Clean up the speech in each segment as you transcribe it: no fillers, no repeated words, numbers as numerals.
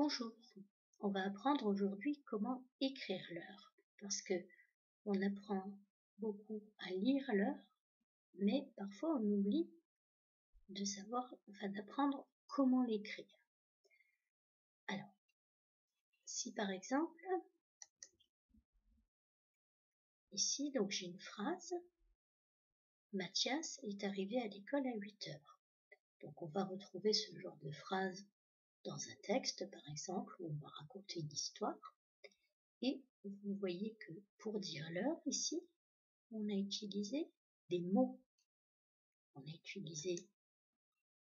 Bonjour, on va apprendre aujourd'hui comment écrire l'heure, parce que on apprend beaucoup à lire l'heure, mais parfois on oublie de savoir, d'apprendre comment l'écrire. Alors, si par exemple, ici, donc j'ai une phrase, Mathias est arrivé à l'école à 8 heures. Donc on va retrouver ce genre de phrase dans un texte, par exemple, où on va raconter une histoire. Et vous voyez que pour dire l'heure ici, on a utilisé des mots. On a utilisé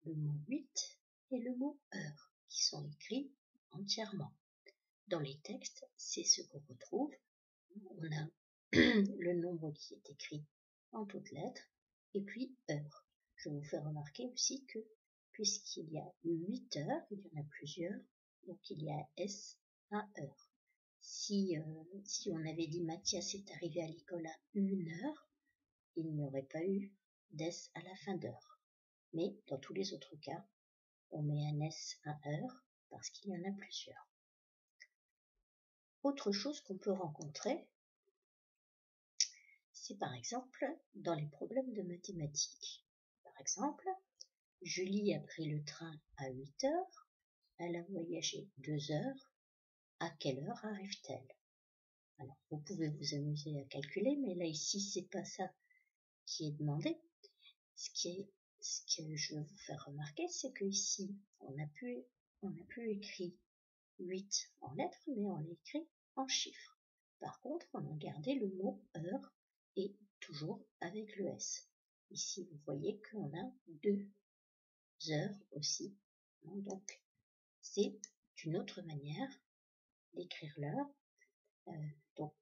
le mot 8 et le mot heure qui sont écrits entièrement. Dans les textes, c'est ce qu'on retrouve. On a le nombre qui est écrit en toutes lettres et puis heure. Je vous fais remarquer aussi que puisqu'il y a 8 heures, il y en a plusieurs, donc il y a S à heure. Si on avait dit Mathias est arrivé à l'école à 1 heure, il n'y aurait pas eu d'S à la fin d'heure. Mais dans tous les autres cas, on met un S à heure parce qu'il y en a plusieurs. Autre chose qu'on peut rencontrer, c'est par exemple dans les problèmes de mathématiques. Par exemple, Julie a pris le train à 8 heures, elle a voyagé 2 heures, à quelle heure arrive-t-elle? Alors, vous pouvez vous amuser à calculer, mais là ici, c'est pas ça qui est demandé. Ce que je veux vous faire remarquer, c'est que ici, on a pu écrire 8 en lettres, mais on l'a écrit en chiffres. Par contre, on a gardé le mot heure et toujours avec le S. Ici, vous voyez qu'on a 2 heures aussi. Donc, c'est une autre manière d'écrire l'heure. Donc,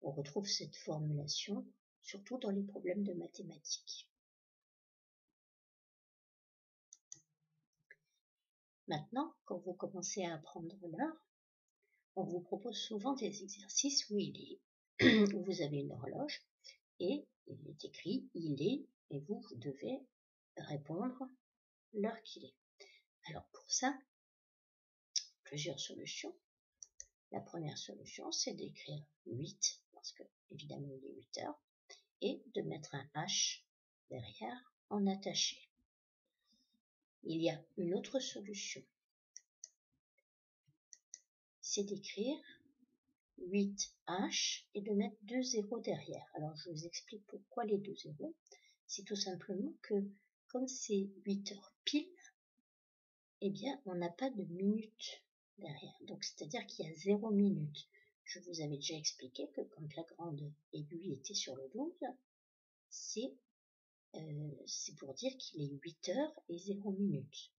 on retrouve cette formulation surtout dans les problèmes de mathématiques. Maintenant, quand vous commencez à apprendre l'heure, on vous propose souvent des exercices où où vous avez une horloge et il est écrit il est et vous devez répondre l'heure qu'il est. Alors pour ça, plusieurs solutions. La première solution, c'est d'écrire 8, parce que évidemment il est 8 heures, et de mettre un H derrière en attaché. Il y a une autre solution, c'est d'écrire 8H et de mettre 2 zéros derrière. Alors je vous explique pourquoi les 2 zéros. C'est tout simplement que comme c'est 8 heures pile, eh bien on n'a pas de minutes derrière. Donc c'est-à-dire qu'il y a 0 minutes. Je vous avais déjà expliqué que quand la grande aiguille était sur le 12, c'est pour dire qu'il est 8 heures et 0 minutes.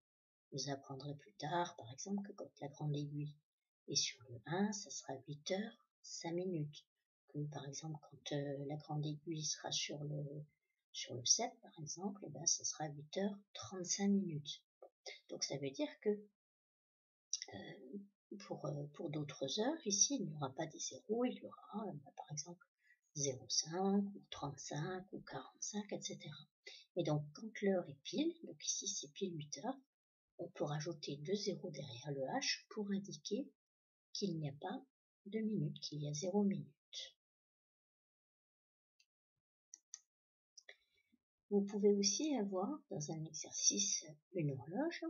Vous apprendrez plus tard, par exemple, que quand la grande aiguille est sur le 1, ça sera 8 heures 5 minutes. Que par exemple, quand la grande aiguille sera sur le 7, par exemple, eh ben, ça sera 8 heures 35 minutes. Donc ça veut dire que pour d'autres heures, ici, il n'y aura pas des zéros, il y aura par exemple 0,5 ou 35 ou 45, etc. Et donc quand l'heure est pile, donc ici c'est pile 8 heures, on peut rajouter 2 zéros derrière le H pour indiquer qu'il n'y a pas de minutes, qu'il y a 0 minutes. Vous pouvez aussi avoir dans un exercice une horloge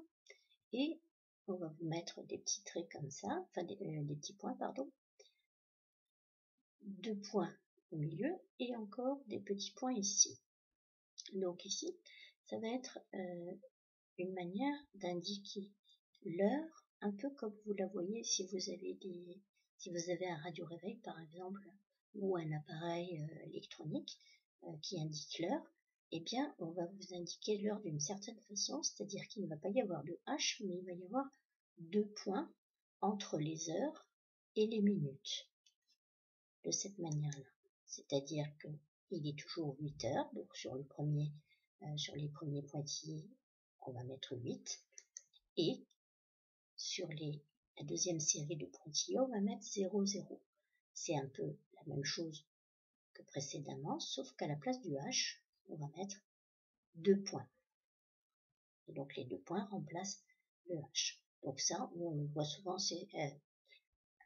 et on va vous mettre des petits traits comme ça, enfin des petits points, pardon. 2 points au milieu et encore des petits points ici. Donc ici, ça va être une manière d'indiquer l'heure, un peu comme vous la voyez si vous avez un radio-réveil par exemple, ou un appareil électronique qui indique l'heure, eh bien on va vous indiquer l'heure d'une certaine façon, c'est-à-dire qu'il ne va pas y avoir de H, mais il va y avoir 2 points entre les heures et les minutes. De cette manière-là. C'est-à-dire qu'il est toujours 8 heures, donc sur les premiers pointillés, on va mettre 8, et sur la deuxième série de pointillés, on va mettre 0, 0. C'est un peu la même chose que précédemment, sauf qu'à la place du H, on va mettre 2 points. Et donc les 2 points remplacent le H. Donc ça, on le voit souvent,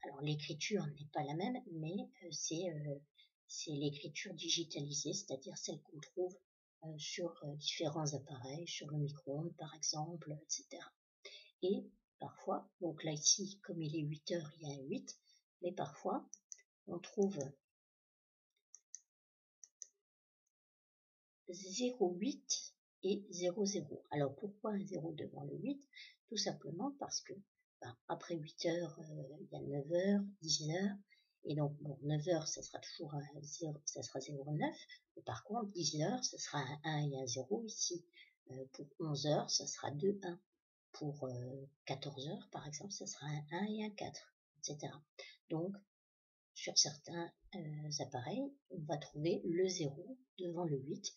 alors l'écriture n'est pas la même, mais c'est l'écriture digitalisée, c'est-à-dire celle qu'on trouve sur différents appareils, sur le micro-ondes par exemple, etc. Et parfois, donc là ici, comme il est 8 heures, il y a un 8, mais parfois on trouve 0,8 et 0,0. Alors pourquoi un 0 devant le 8? Tout simplement parce que après 8 heures, il y a 9 heures, 10 heures, et donc bon, 9 heures, ça sera toujours un 0, ça sera 0,9, mais par contre 10 heures, ça sera un 1 et un 0 ici. Pour 11 heures, ça sera 2, 1. Pour 14 heures, par exemple, ça sera un 1 et un 4, etc. Donc, sur certains appareils, on va trouver le 0 devant le 8,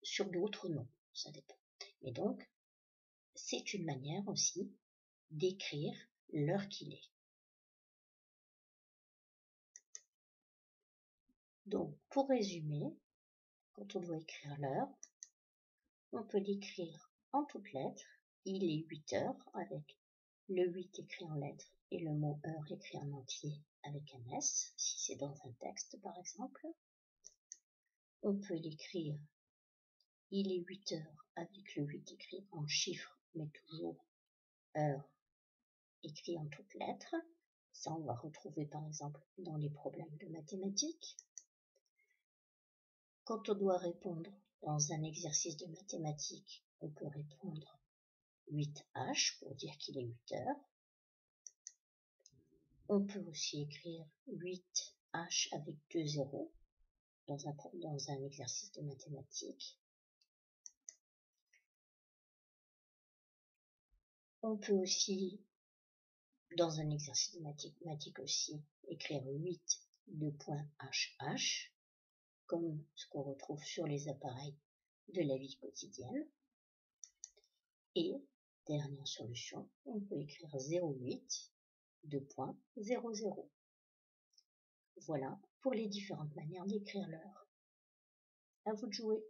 sur d'autres non, ça dépend. Mais donc, c'est une manière aussi d'écrire l'heure qu'il est. Donc, pour résumer, quand on doit écrire l'heure, on peut l'écrire en toutes lettres. Il est 8 heures avec le 8 écrit en lettres et le mot heure écrit en entier avec un S, si c'est dans un texte par exemple. On peut l'écrire il est 8 heures avec le 8 écrit en chiffres, mais toujours heure écrit en toutes lettres. Ça, on va retrouver par exemple dans les problèmes de mathématiques. Quand on doit répondre dans un exercice de mathématiques, on peut répondre 8H pour dire qu'il est 8 heures. On peut aussi écrire 8H avec 2 zéros dans un exercice de mathématiques. On peut aussi, dans un exercice de mathématiques aussi, écrire 8 HH, comme ce qu'on retrouve sur les appareils de la vie quotidienne. Et, dernière solution, on peut écrire 0,8 2.00. Voilà pour les différentes manières d'écrire l'heure. À vous de jouer.